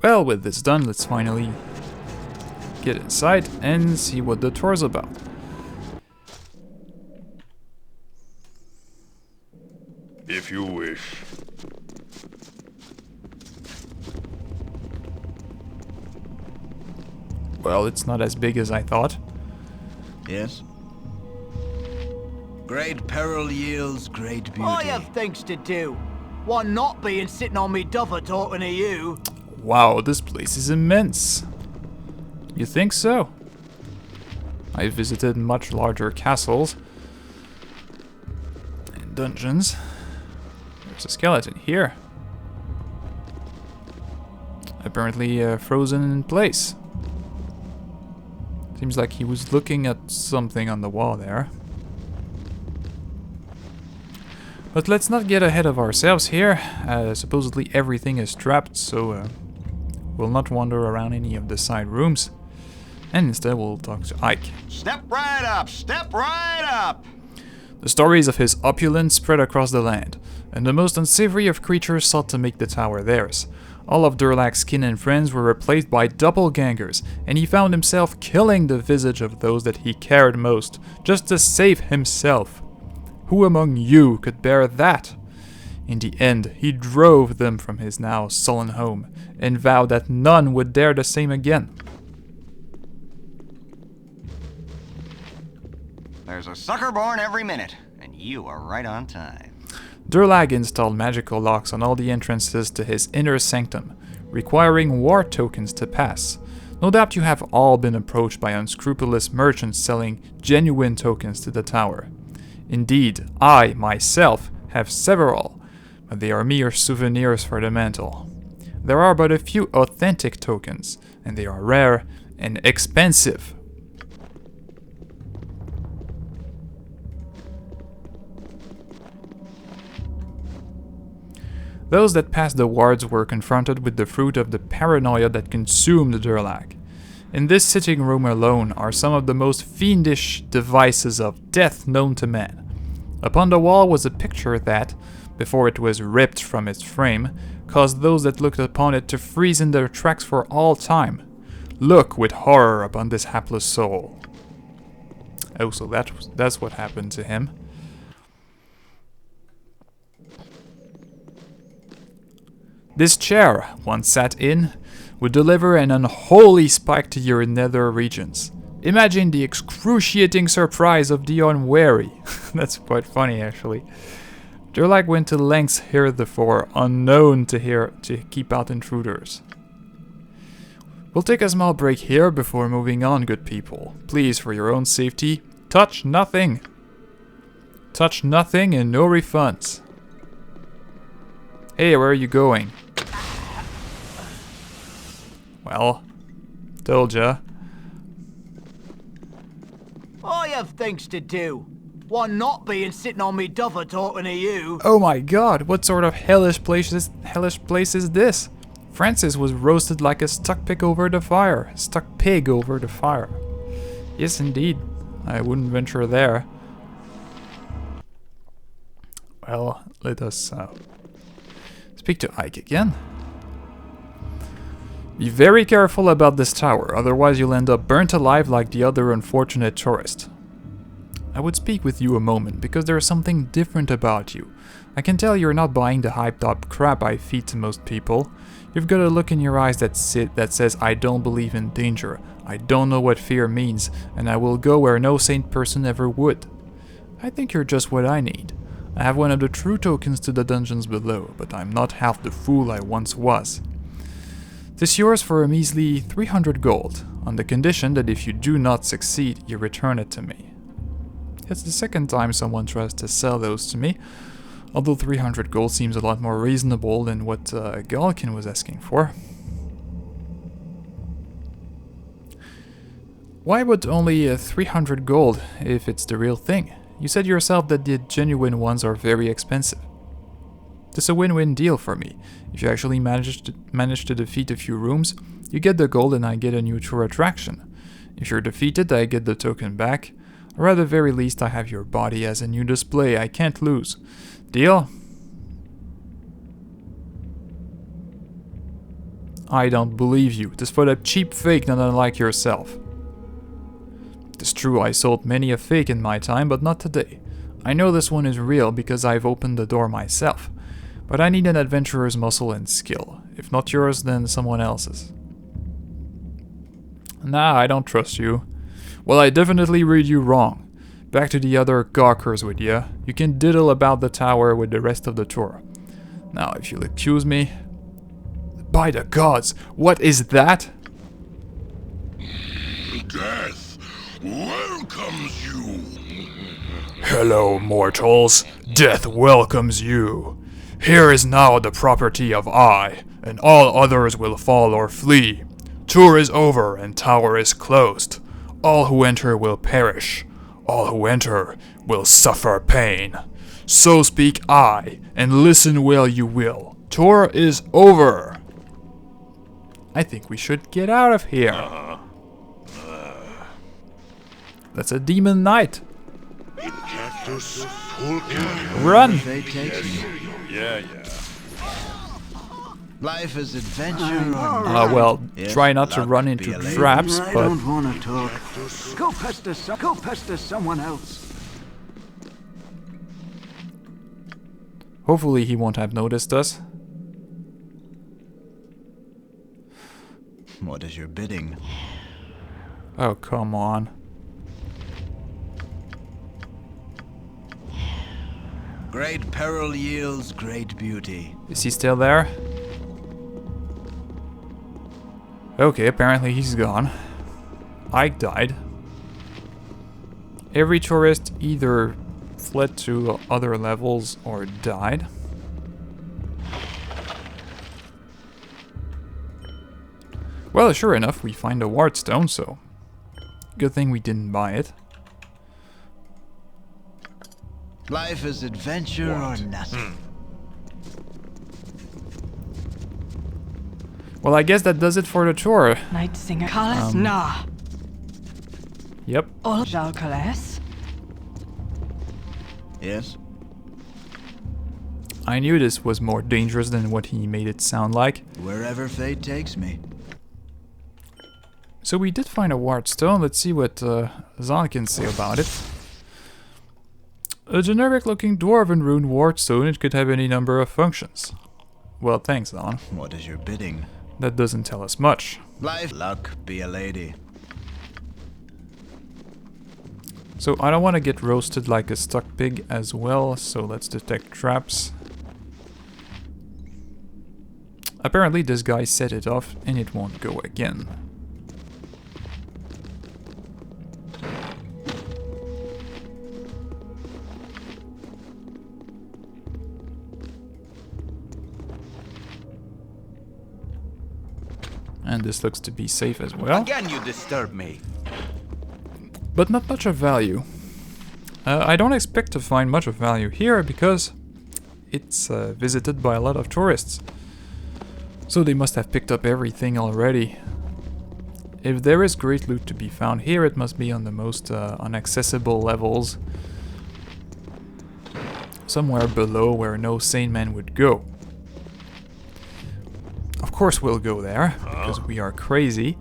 Well, with this done, let's finally get inside and see what the tour's about. If you wish. Well, it's not as big as I thought. Yes? Great peril yields great beauty. I have things to do. One not being sitting on me duffer talking to you. Wow, this place is immense. You think so? I visited much larger castles and dungeons. There's a skeleton here. Apparently frozen in place. Seems like he was looking at something on the wall there. But let's not get ahead of ourselves here. Supposedly everything is trapped, so we'll not wander around any of the side rooms. And instead we'll talk to Ike. Step right up! Step right up! The stories of his opulence spread across the land, and the most unsavory of creatures sought to make the tower theirs. All of Durlag's kin and friends were replaced by doppelgangers, and he found himself killing the visage of those that he cared most, just to save himself. Who among you could bear that? In the end, he drove them from his now sullen home, and vowed that none would dare the same again. There's a sucker born every minute, and you are right on time. Durlag installed magical locks on all the entrances to his inner sanctum, requiring war tokens to pass. No doubt you have all been approached by unscrupulous merchants selling genuine tokens to the tower. Indeed, I, myself, have several, but they are mere souvenirs for the mantle. There are but a few authentic tokens, and they are rare and expensive. Those that passed the wards were confronted with the fruit of the paranoia that consumed Durlag. In this sitting room alone are some of the most fiendish devices of death known to man. Upon the wall was a picture that, before it was ripped from its frame, caused those that looked upon it to freeze in their tracks for all time. Look with horror upon this hapless soul. Oh, so that's what happened to him. This chair, once sat in, would deliver an unholy spike to your nether regions. Imagine the excruciating surprise of the unwary. That's quite funny, actually. Durlag went to lengths heretofore unknown to keep out intruders. We'll take a small break here before moving on, good people. Please, for your own safety, touch nothing. Touch nothing and no refunds. Hey, where are you going? Well, told ya. I have things to do. One not being sitting on me duffer talking to you. Oh my god, what sort of hellish place is this? Francis was roasted like a stuck pig over the fire. Yes, indeed. I wouldn't venture there. Well, let us speak to Ike again. Be very careful about this tower, otherwise you'll end up burnt alive like the other unfortunate tourist. I would speak with you a moment, because there is something different about you. I can tell you're not buying the hyped up crap I feed to most people. You've got a look in your eyes that says, I don't believe in danger, I don't know what fear means, and I will go where no sane person ever would. I think you're just what I need. I have one of the true tokens to the dungeons below, but I'm not half the fool I once was. 'Tis yours for a measly 300 gold, on the condition that if you do not succeed, you return it to me. It's the second time someone tries to sell those to me, although 300 gold seems a lot more reasonable than what Galkin was asking for. Why would only 300 gold if it's the real thing? You said yourself that the genuine ones are very expensive. It's a win-win deal for me. If you actually manage to defeat a few rooms, you get the gold and I get a new tour attraction. If you're defeated, I get the token back, or at the very least I have your body as a new display I can't lose. Deal? I don't believe you. It is for the cheap fake, not unlike yourself. It is true I sold many a fake in my time, but not today. I know this one is real because I've opened the door myself. But I need an adventurer's muscle and skill. If not yours, then someone else's. Nah, I don't trust you. Well, I definitely read you wrong. Back to the other gawkers with ya. You can diddle about the tower with the rest of the tour. Now, if you'll accuse me... By the gods, what is that? Death welcomes you. Hello, mortals. Death welcomes you. Here is now the property of I, and all others will fall or flee. Tour is over and tower is closed. All who enter will perish. All who enter will suffer pain. So speak I, and listen well you will. Tour is over. I think we should get out of here. That's a demon knight. Cactus, full cactus. Run! Fate takes me. Yeah. Life is adventure. Well, Yes, try not to luck run be into a lady. traps, I but... don't want to talk. Go pester someone else. Hopefully he won't have noticed us. What is your bidding? Oh, come on. Great peril yields great beauty. Is he still there? Okay, apparently he's gone. Ike died. Every tourist either fled to other levels or died. Well, sure enough, we find a ward stone, so good thing we didn't buy it. Life is adventure or nothing. Well, I guess that does it for the tour. Night Singer. Kalas Na. Yep. Ol Jalkales. Yes? I knew this was more dangerous than what he made it sound like. Wherever fate takes me. So we did find a ward stone. Let's see what Zahn can say about it. A generic-looking dwarven rune ward stone. It could have any number of functions. Well, thanks, Zahn. What is your bidding? That doesn't tell us much. Life, luck, be a lady. So I don't want to get roasted like a stuck pig as well, so let's detect traps. Apparently this guy set it off and it won't go again. And this looks to be safe as well. Again, you disturb me. But not much of value. I don't expect to find much of value here because it's visited by a lot of tourists. So they must have picked up everything already. If there is great loot to be found here, it must be on the most inaccessible levels. Somewhere below where no sane man would go. Of course we'll go there, because we are crazy.